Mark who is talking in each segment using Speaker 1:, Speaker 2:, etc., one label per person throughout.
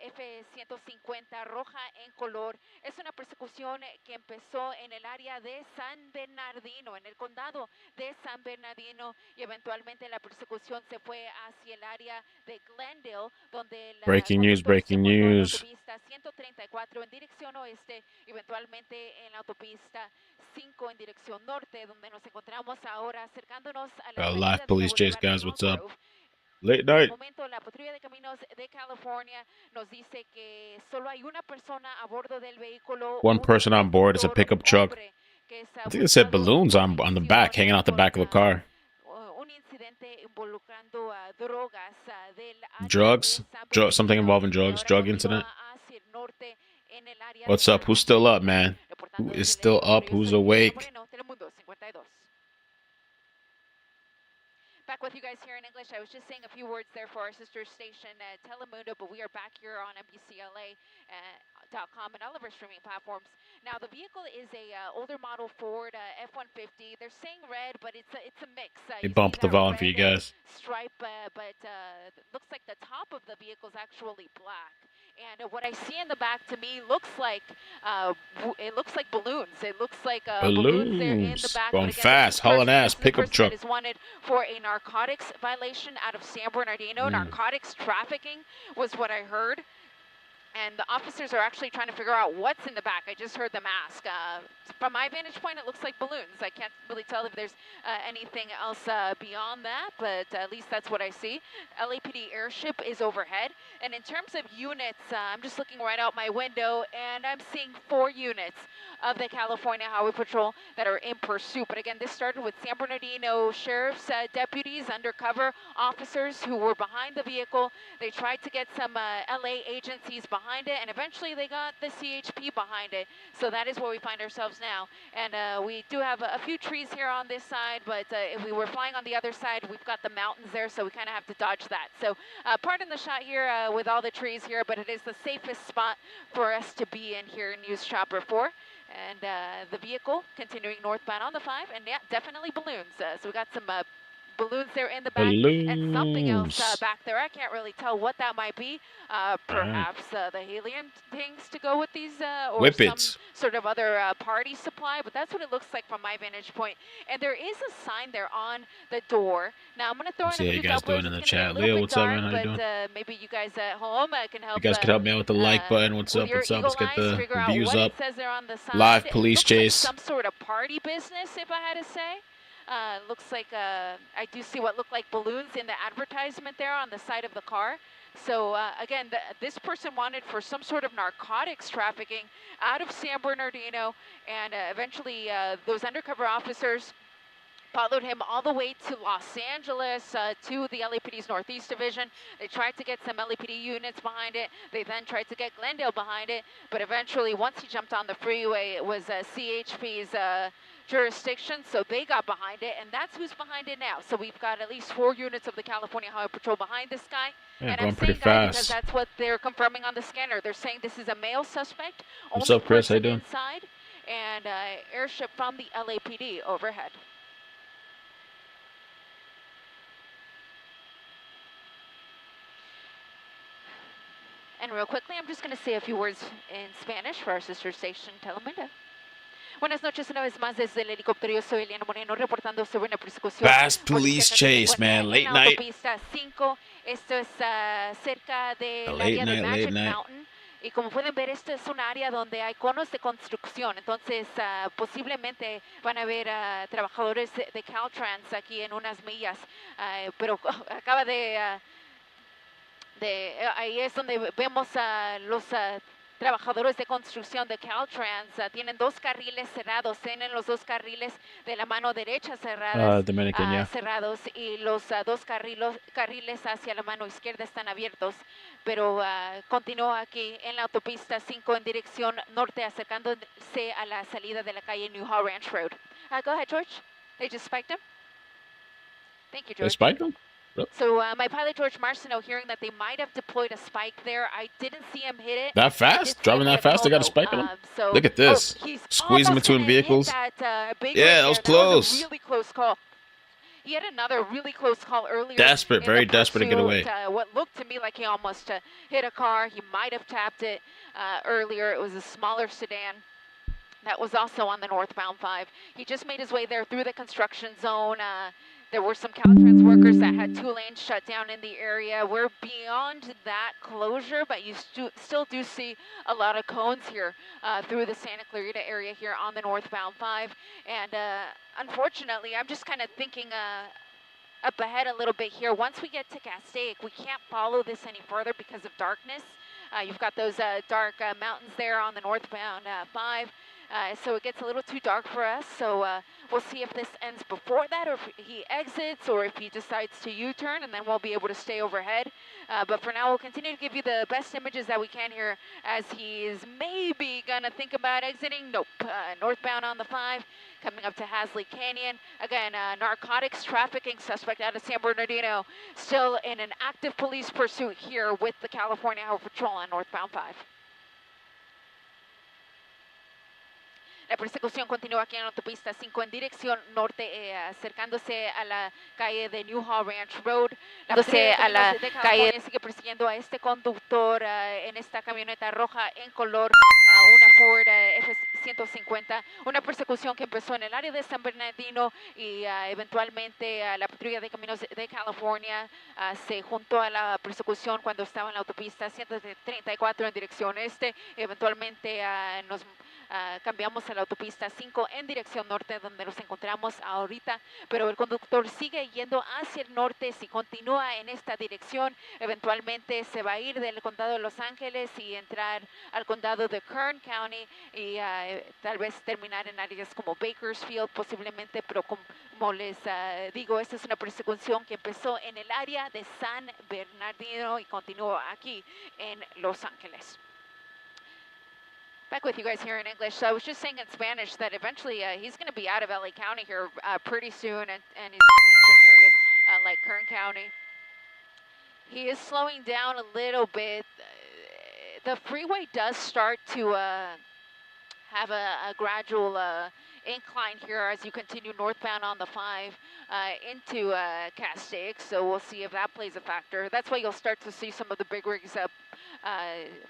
Speaker 1: F-150 roja en color. Es una persecución que empezó en el área de San Bernardino, en el condado de San Bernardino, y eventualmente la persecución se fue hacia el área de Glendale, donde el
Speaker 2: Breaking news,
Speaker 1: conductor se
Speaker 2: breaking
Speaker 1: montó en la
Speaker 2: news.
Speaker 1: autopista 134 en dirección oeste, eventualmente en la autopista 5 en dirección norte, donde nos encontramos ahora acercándonos a la salida
Speaker 2: Live
Speaker 1: de la
Speaker 2: police chase,
Speaker 1: Boulevard
Speaker 2: guys.
Speaker 1: Elm
Speaker 2: What's up?
Speaker 1: Grove.
Speaker 2: Late
Speaker 1: Por el
Speaker 2: night.
Speaker 1: momento, la patrulla de caminos de California nos dice que solo hay una persona a bordo del vehículo.
Speaker 2: One person on board is a pickup truck.
Speaker 1: Que es
Speaker 2: I think it said balloons on the back, hanging out the back of the car.
Speaker 1: Un incidente involucrando drogas del área
Speaker 2: Drugs? Something involving drugs. Drug incident.
Speaker 1: hacia el norte en el área
Speaker 2: What's
Speaker 1: de
Speaker 2: up? Who's still up, man? Who is still up? Who's awake?
Speaker 1: Telemundo 52. Back with you guys here in English. I was just saying a few words there for our sister station, Telemundo, but we are back here on NBCLA.com and all of our streaming platforms. Now, the vehicle is a older model Ford F-150. They're saying red, but it's a mix.
Speaker 2: They bumped the volume for you guys.
Speaker 1: Stripe, but looks like the top of the vehicle is actually black. And what I see in the back to me looks like balloons. It looks like balloons there in the back.
Speaker 2: Going fast, hauling ass, pickup truck.
Speaker 1: Is wanted for a narcotics violation out of San Bernardino. Narcotics trafficking was what I heard. And the officers are actually trying to figure out what's in the back. I just heard them ask. From my vantage point, it looks like balloons. I can't really tell if there's anything else beyond that, but at least that's what I see. LAPD airship is overhead. And in terms of units, I'm just looking right out my window, and I'm seeing 4 units of the California Highway Patrol that are in pursuit. But again, this started with San Bernardino Sheriff's deputies, undercover officers who were behind the vehicle. They tried to get some LA agencies behind it, and eventually they got the CHP behind it. So that is where we find ourselves now. And we do have a few trees here on this side, but if we were flying on the other side, we've got the mountains there, so we kind of have to dodge that. So pardon the shot here with all the trees here, but it is the safest spot for us to be in here in News Chopper 4. And the vehicle continuing northbound on the 5, and yeah, definitely balloons. So we got some balloons there in the back, and something else back there. I can't really tell what that might be. Perhaps the helium things to go with these, or some sort of other party supply. But that's what it looks like from my vantage point. And there is a sign there on the door. Now I'm gonna throw in a few
Speaker 2: you guys doing in the chat. Leo, what's up, man? How you doing?
Speaker 1: Maybe you guys at home can help.
Speaker 2: You guys could help me out with the like button. What's up? What's up? Let's get the views up. Live police chase.
Speaker 1: Some sort of party business, if I had to say. Looks like I do see what look like balloons in the advertisement there on the side of the car. So again, this person wanted for some sort of narcotics trafficking out of San Bernardino, and eventually those undercover officers followed him all the way to Los Angeles, to the LAPD's Northeast Division. They tried to get some LAPD units behind it. They then tried to get Glendale behind it. But eventually, once he jumped on the freeway, it was CHP's jurisdiction, so they got behind it, and that's who's behind it now. So we've got at least 4 units of the California Highway Patrol behind this guy.
Speaker 2: Yeah,
Speaker 1: and
Speaker 2: going
Speaker 1: I'm
Speaker 2: pretty
Speaker 1: saying guy
Speaker 2: fast.
Speaker 1: because that's what they're confirming on the scanner. They're saying this is a male suspect.
Speaker 2: What's up, Chris? How you doing?
Speaker 1: Inside, and airship from the LAPD overhead. And real quickly, I'm just going to say a few words in Spanish for our sister station, Telemundo. Buenas noches una vez más desde el helicóptero. Yo soy Eliana Moreno reportando sobre una persecución.
Speaker 2: Fast police chase, man. Late night.
Speaker 1: Autopista 5. Esto es cerca del área de Magic Mountain. Y como pueden ver, esto es un área donde hay conos de construcción. Entonces, posiblemente van a haber trabajadores de Caltrans aquí en unas millas. Pero acaba ahí es donde vemos a los trabajadores de construcción de Caltrans. Tienen 2 carriles cerrados, tienen los 2 carriles de la mano derecha cerrados, cerrados, y los 2 carriles hacia la mano izquierda están abiertos, pero continúa aquí en la autopista 5 en dirección norte, acercándose a la salida de la calle New Hall Ranch Road. Go ahead, George. They just spiked him. Thank you, George.
Speaker 2: They spiked him?
Speaker 1: So my pilot, George Marcineau, hearing that they might have deployed a spike there. I didn't see him hit it.
Speaker 2: That fast? Driving that fast? They got a spike on him? Look at this. Squeezing between vehicles.
Speaker 1: That,
Speaker 2: yeah, that was close.
Speaker 1: That was a really close call. He had another really close call earlier.
Speaker 2: Desperate, very desperate to get away.
Speaker 1: What looked to me like he almost hit a car. He might have tapped it earlier. It was a smaller sedan that was also on the northbound 5. He just made his way there through the construction zone. There were some Caltrans workers that had 2 lanes shut down in the area. We're beyond that closure, but you still do see a lot of cones here through the Santa Clarita area here on the northbound 5. And unfortunately, I'm just kind of thinking up ahead a little bit here. Once we get to Castaic, we can't follow this any further because of darkness. You've got those dark mountains there on the northbound 5. So it gets a little too dark for us. So we'll see if this ends before that, or if he exits, or if he decides to U-turn, and then we'll be able to stay overhead. But for now, we'll continue to give you the best images that we can here as he's maybe gonna think about exiting. Nope, northbound on the 5, coming up to Hasley Canyon. Again, narcotics trafficking suspect out of San Bernardino, still in an active police pursuit here with the California Highway Patrol on northbound 5. La persecución continúa aquí en la autopista 5 en dirección norte, acercándose a la calle de Newhall Ranch Road. A la calle sigue persiguiendo a este conductor en esta camioneta roja en color, una Ford F-150. Una persecución que empezó en el área de San Bernardino y eventualmente la patrulla de caminos de California se juntó a la persecución cuando estaba en la autopista 134 en dirección este. Eventualmente nos cambiamos a la autopista 5 en dirección norte, donde nos encontramos ahorita, pero el conductor sigue yendo hacia el norte. Si continúa en esta dirección, eventualmente se va a ir del condado de Los Ángeles y entrar al condado de Kern County y tal vez terminar en áreas como Bakersfield posiblemente, pero como les digo, esta es una persecución que empezó en el área de San Bernardino y continúa aquí en Los Ángeles. Back with you guys here in English. So I was just saying in Spanish that eventually he's going to be out of LA County here pretty soon, and he's going to be entering areas like Kern County. He is slowing down a little bit. The freeway does start to have a gradual incline here as you continue northbound on the 5 into Castaic, so we'll see if that plays a factor. That's why you'll start to see some of the big rigs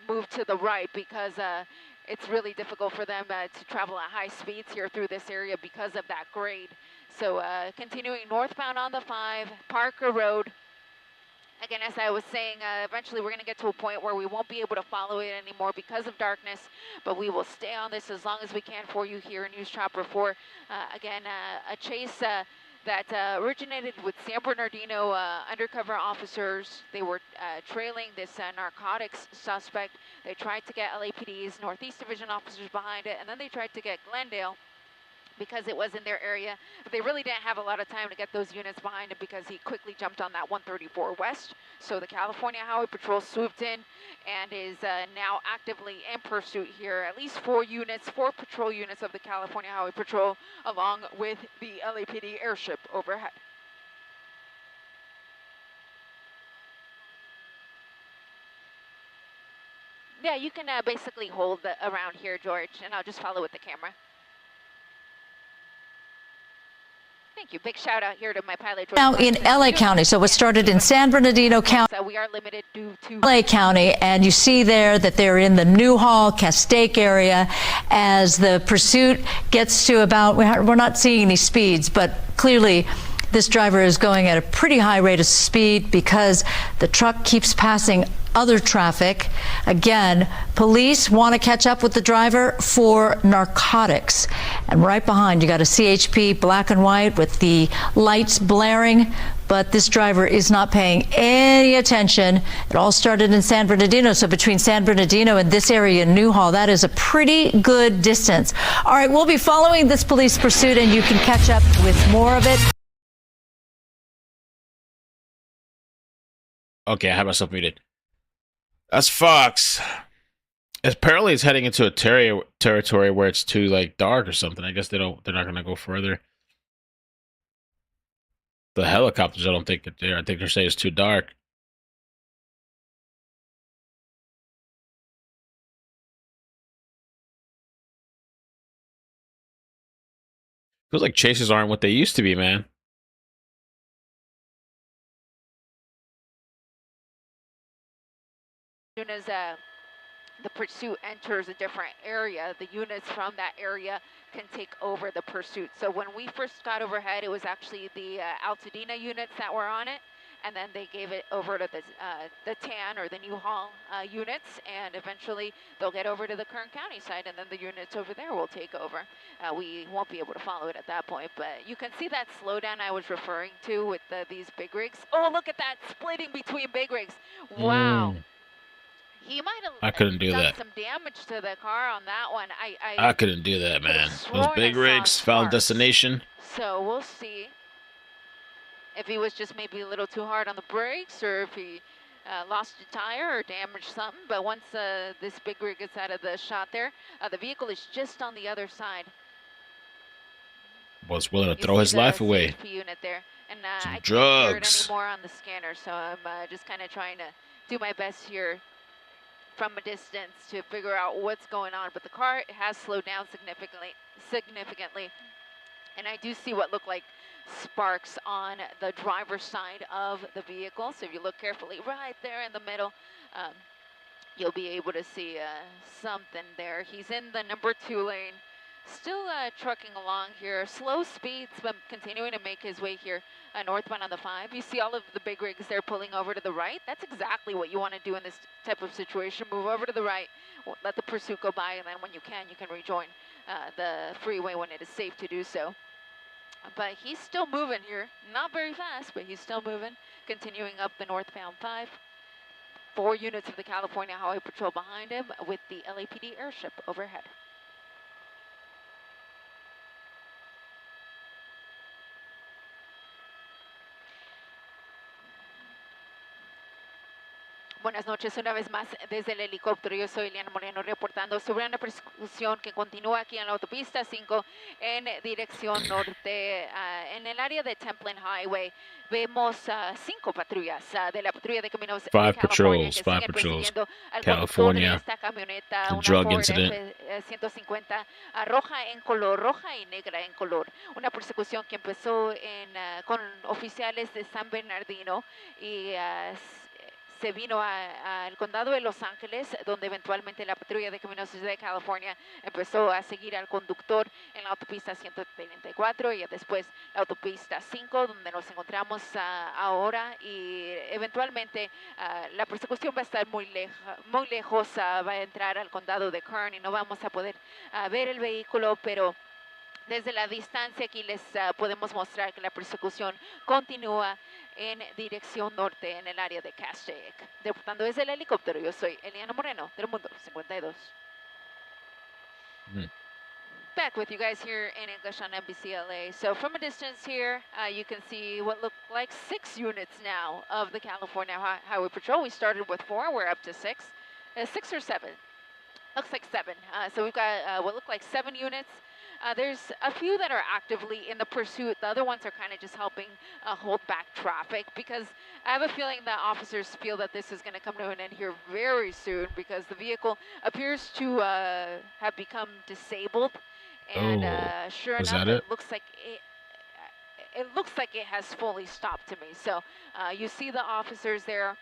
Speaker 1: move to the right, because it's really difficult for them to travel at high speeds here through this area because of that grade. So continuing northbound on the 5, Parker Road. Again, as I was saying, eventually we're going to get to a point where we won't be able to follow it anymore because of darkness, but we will stay on this as long as we can for you here in News Chopper 4. Again, a chase that originated with San Bernardino undercover officers. They were trailing this narcotics suspect. They tried to get LAPD's Northeast Division officers behind it, and then they tried to get Glendale because it was in their area. But they really didn't have a lot of time to get those units behind him because he quickly jumped on that 134 West. So the California Highway Patrol swooped in and is now actively in pursuit here. At least 4 patrol units of the California Highway Patrol, along with the LAPD airship overhead. Yeah, you can basically hold around here, George, and I'll just follow with the camera. Thank you. Big shout out here to my pilot.
Speaker 3: Now in LA County, so it started in San Bernardino County.
Speaker 1: So we are limited due to
Speaker 3: LA County, and you see there that they're in the Newhall, Castaic area. As the pursuit gets to about, we're not seeing any speeds, but clearly this driver is going at a pretty high rate of speed because the truck keeps passing other traffic. Again, police want to catch up with the driver for narcotics. And right behind, you got a CHP black and white with the lights blaring, but this driver is not paying any attention. It all started in San Bernardino, so between San Bernardino and this area in Newhall, that is a pretty good distance. All right, we'll be following this police pursuit, and you can catch up with more of it.
Speaker 2: Okay, I have myself muted. That's Fox. Apparently, it's heading into a territory where it's too like dark or something. I guess they're not gonna go further. The helicopters, I don't think that I think they're saying it's too dark. Feels like chases aren't what they used to be, man.
Speaker 1: soon as the pursuit enters a different area, the units from that area can take over the pursuit. So when we first got overhead, it was actually the Altadena units that were on it, and then they gave it over to the TAN or the Newhall units, and eventually they'll get over to the Kern County side, and then the units over there will take over. We won't be able to follow it at that point, but you can see that slowdown I was referring to with these big rigs. Oh, look at that splitting between big rigs. Wow. He might have
Speaker 2: I couldn't do
Speaker 1: done
Speaker 2: that.
Speaker 1: some damage to the car on that one.
Speaker 2: I couldn't do that, man. Those
Speaker 1: sworn
Speaker 2: big
Speaker 1: I saw
Speaker 2: rigs, Final
Speaker 1: sparks.
Speaker 2: Destination.
Speaker 1: So we'll see if he was just maybe a little too hard on the brakes, or if he lost a tire or damaged something. But once this big rig gets out of the shot there, the vehicle is just on the other side.
Speaker 2: Was willing to
Speaker 1: You
Speaker 2: throw
Speaker 1: see
Speaker 2: his
Speaker 1: the
Speaker 2: life away.
Speaker 1: CHP unit there. And
Speaker 2: Some
Speaker 1: I can't
Speaker 2: drugs.
Speaker 1: hear it anymore on the scanner, so I'm just kind of trying to do my best here from a distance to figure out what's going on. But the car has slowed down significantly. And I do see what look like sparks on the driver's side of the vehicle. So if you look carefully right there in the middle, you'll be able to see something there. He's in the number 2 lane, still trucking along here, slow speeds, but continuing to make his way here northbound on the 5. You see all of the big rigs there pulling over to the right. That's exactly what you want to do in this type of situation. Move over to the right, let the pursuit go by, and then when you can rejoin the freeway when it is safe to do so. But he's still moving here, not very fast, but he's still moving, continuing up the northbound 5. 4 units of the California Highway Patrol behind him with the LAPD airship overhead. Buenas noches, una vez más desde el helicóptero. Yo soy Eliana Moreno reportando sobre una persecución que continúa aquí en la autopista 5 en dirección norte. En el área de Templin Highway vemos 5 patrullas de la patrulla de caminos de California que siguen persiguiendo al conductor de esta camioneta, una Ford F-150 roja en color, roja y negra en color. Una persecución que empezó con oficiales de San Bernardino y se vino al condado de Los Ángeles, donde eventualmente la patrulla de caminos de California empezó a seguir al conductor en la autopista 134 y después la autopista 5, donde nos encontramos ahora, y eventualmente la persecución va a estar muy lejos, va a entrar al condado de Kern y no vamos a poder ver el vehículo, pero desde la distancia aquí les podemos mostrar que la persecución continúa en dirección norte en el área de Castaic. Reportando desde el helicóptero, yo soy Eliana Moreno, del Mundo 52. Back with you guys here in English on NBC LA. So from a distance here, you can see what look like 6 units now of the California Highway Patrol. We started with 4, we're up to 6. 6 or 7? Looks like 7. So we've got what look like 7 units. There's a few that are actively in the pursuit. The other ones are kind of just helping hold back traffic, because I have a feeling that officers feel that this is going to come to an end here very soon, because the vehicle appears to have become disabled. And sure enough, it looks like it has fully stopped to me. So you see the officers there.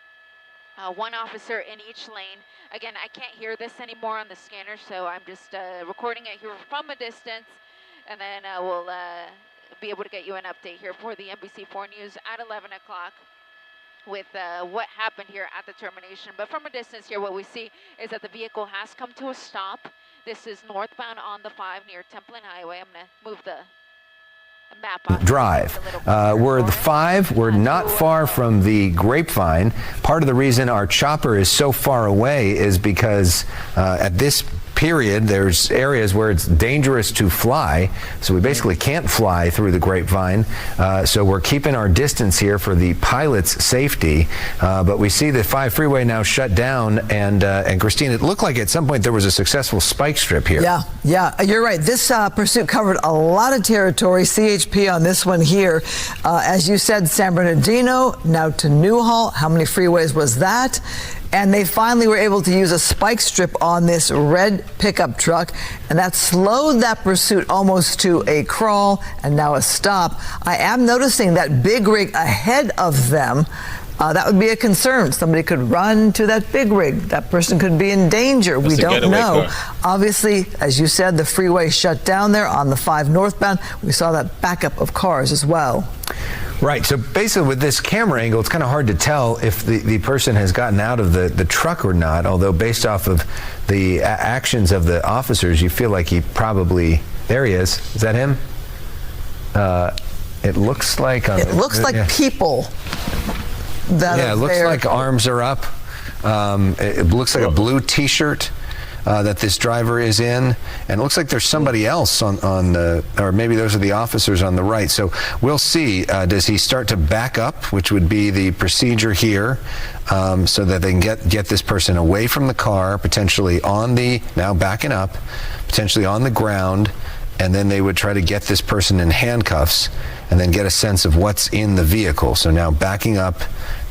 Speaker 1: 1 officer in each lane. Again, I can't hear this anymore on the scanner, so I'm just recording it here from a distance, and then we'll be able to get you an update here for the NBC4 News at 11 o'clock with what happened here at the termination. But from a distance here, what we see is that the vehicle has come to a stop. This is northbound on the 5 near Templin Highway. I'm going to move the
Speaker 4: drive. We're the 5. We're not far from the Grapevine. Part of the reason our chopper is so far away is because at this period, there's areas where it's dangerous to fly, so we basically can't fly through the Grapevine. So we're keeping our distance here for the pilot's safety. But we see the 5 freeway now shut down, and Christine, it looked like at some point there was a successful spike strip here.
Speaker 5: Yeah, you're right. This pursuit covered a lot of territory. CHP on this one here. As you said, San Bernardino, now to Newhall. How many freeways was that? And they finally were able to use a spike strip on this red pickup truck, and that slowed that pursuit almost to a crawl and now a stop. I am noticing that big rig ahead of them That would be a concern. Somebody could run to that big rig. That person could be in danger. We don't know. Obviously, as you said, the freeway shut down there on the 5 northbound. We saw that backup of cars as well.
Speaker 4: Right. So basically with this camera angle, it's kind of hard to tell if the person has gotten out of the truck or not, although based off of the actions of the officers, you feel like he probably, there he is. Is that him? It looks like...
Speaker 5: It looks like people that
Speaker 4: it looks
Speaker 5: there.
Speaker 4: like arms are up. It looks like a blue T-shirt that this driver is in, and it looks like there's somebody else on the, or maybe those are the officers on the right. So we'll see. Does he start to back up, which would be the procedure here, so that they can get this person away from the car, potentially on the, now backing up, potentially on the ground, and then they would try to get this person in handcuffs and then get a sense of what's in the vehicle. So now backing up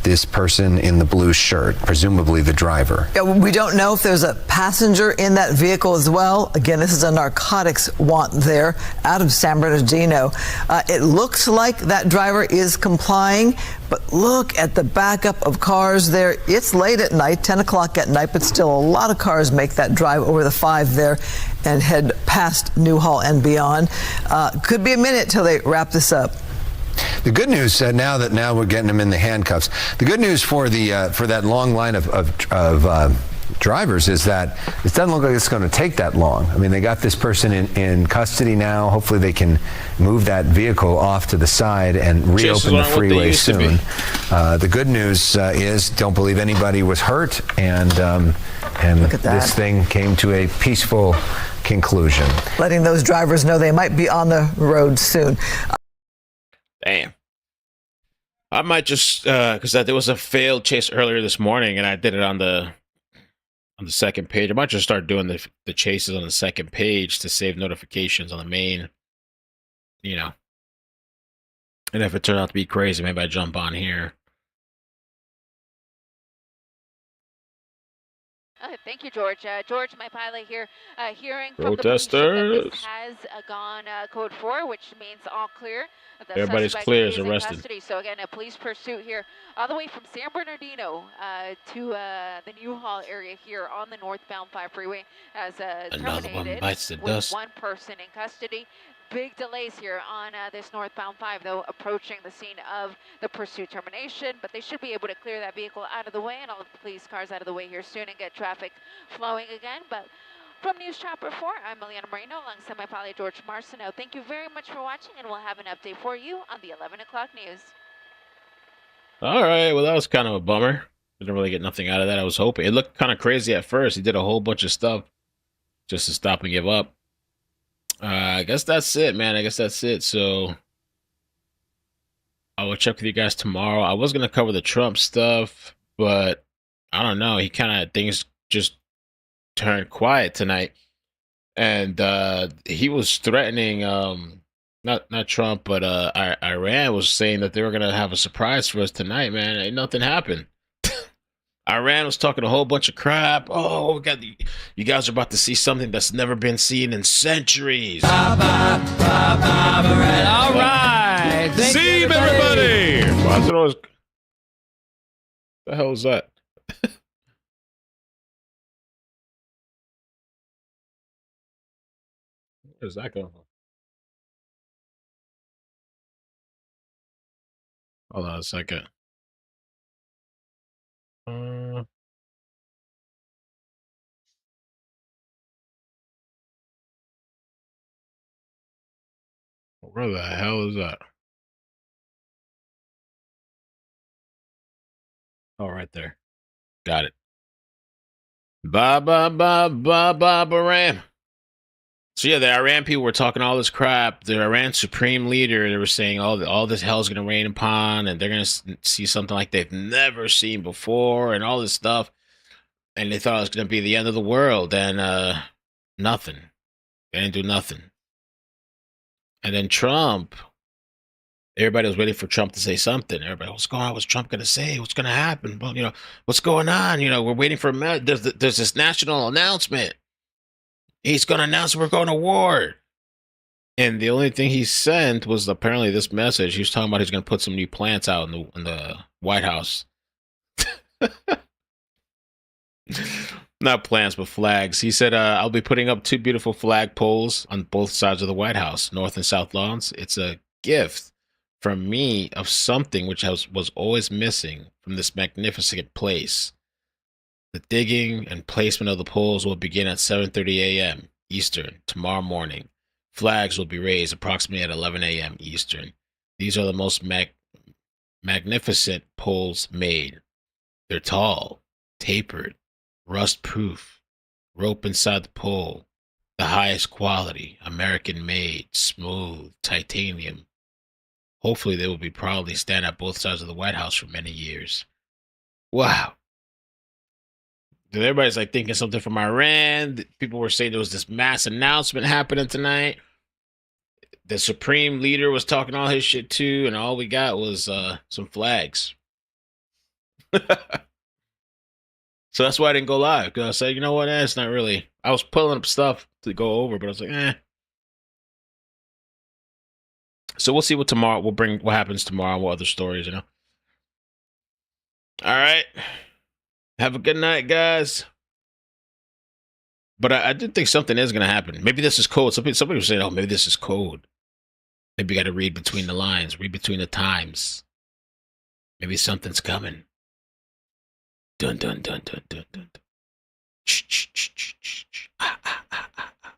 Speaker 4: this person in the blue shirt, presumably the driver.
Speaker 5: Yeah, we don't know if there's a passenger in that vehicle as well. Again, this is a narcotics want there out of San Bernardino. It looks like that driver is complying, but look at the backup of cars there. It's late at night, 10 o'clock at night, but still a lot of cars make that drive over the 5 there and head past Newhall and beyond. Could be a minute till they wrap this up.
Speaker 4: The good news now we're getting them in the handcuffs. The good news for that long line of drivers is that it doesn't look like it's going to take that long. I mean, they got this person in custody now. Hopefully, they can move that vehicle off to the side and reopen the freeway soon. The good news is, don't believe anybody was hurt, and this thing came to a peaceful conclusion.
Speaker 5: Letting those drivers know they might be on the road soon.
Speaker 2: Damn. I might just because there was a failed chase earlier this morning, and I did it on the second page. I might just start doing the chases on the second page to save notifications on the main. You know, and if it turned out to be crazy, maybe I jump on here.
Speaker 1: Thank you, George. George, my pilot here, hearing from
Speaker 2: Protesters.
Speaker 1: the police that this has gone code 4, which means all clear. The
Speaker 2: Everybody's clear as
Speaker 1: in
Speaker 2: arrested.
Speaker 1: custody. So again, a police pursuit here, all the way from San Bernardino to the Newhall area here on the northbound 5 freeway has
Speaker 2: Another one
Speaker 1: terminated
Speaker 2: bites the
Speaker 1: with
Speaker 2: dust.
Speaker 1: 1 person in custody. Big delays here on this northbound 5, though, approaching the scene of the pursuit termination, but they should be able to clear that vehicle out of the way and all of the police cars out of the way here soon and get traffic flowing again. But from News Chopper 4, I'm Eliana Moreno alongside my pilot George Marcineau. Thank you very much for watching, and we'll have an update for you on the 11 o'clock news.
Speaker 2: All right, well, that was kind of a bummer. Didn't really get nothing out of that. I was hoping. It looked kind of crazy at first. He did a whole bunch of stuff just to stop and give up. I guess that's it, man. I guess that's it. So I will check with you guys tomorrow. I was going to cover the Trump stuff, but I don't know. He kind of, things just turned quiet tonight. And he was threatening, not Trump, but Iran was saying that they were going to have a surprise for us tonight, man. Ain't nothing happened. Iran was talking a whole bunch of crap. Oh, you guys are about to see something that's never been seen in centuries. All right. See you, everybody. What the hell is that? Where's that going from? Hold on a second. Where the hell is that? Oh, right there. Got it. Ba-ram. So yeah, the Iran people were talking all this crap. The Iran supreme leader, they were saying all this hell's going to rain upon, and they're going to see something like they've never seen before, and all this stuff. And they thought it was going to be the end of the world, and nothing. They didn't do nothing. And then Trump, everybody was waiting for Trump to say something. Everybody, what's going on? What's Trump going to say? What's going to happen? Well, what's going on? We're waiting for there's this national announcement. He's going to announce we're going to war. And the only thing he sent was apparently this message. He was talking about he's going to put some new plants out in the White House. Not plants, but flags. He said, I'll be putting up 2 beautiful flag poles on both sides of the White House, north and south lawns. It's a gift from me of something which was always missing from this magnificent place. The digging and placement of the poles will begin at 7:30 a.m. Eastern tomorrow morning. Flags will be raised approximately at 11 a.m. Eastern. These are the most magnificent poles made. They're tall, tapered, rust-proof, rope inside the pole, the highest quality, American-made, smooth, titanium. Hopefully they will be proudly stand at both sides of the White House for many years. Wow. Everybody's like thinking something from Iran. People were saying there was this mass announcement happening tonight. The supreme leader was talking all his shit too, and all we got was some flags. So that's why I didn't go live, because I said, you know what, it's not really. I was pulling up stuff to go over, but I was like, eh. So we'll see what happens tomorrow, what other stories, you know. All right. Have a good night, guys. But I did think something is going to happen. Maybe this is code. Somebody was saying, oh, maybe this is code. Maybe you got to read between the lines, read between the times. Maybe something's coming. Dun, dun, dun, dun, dun, dun. Shh, shh, shh, shh, shh. Ah, ah, ah, ah, ah.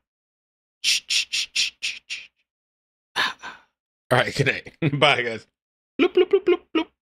Speaker 2: Shh, shh, shh, shh, shh. Ah, ah. All right, good night. Bye, guys. Bloop, bloop, bloop, bloop.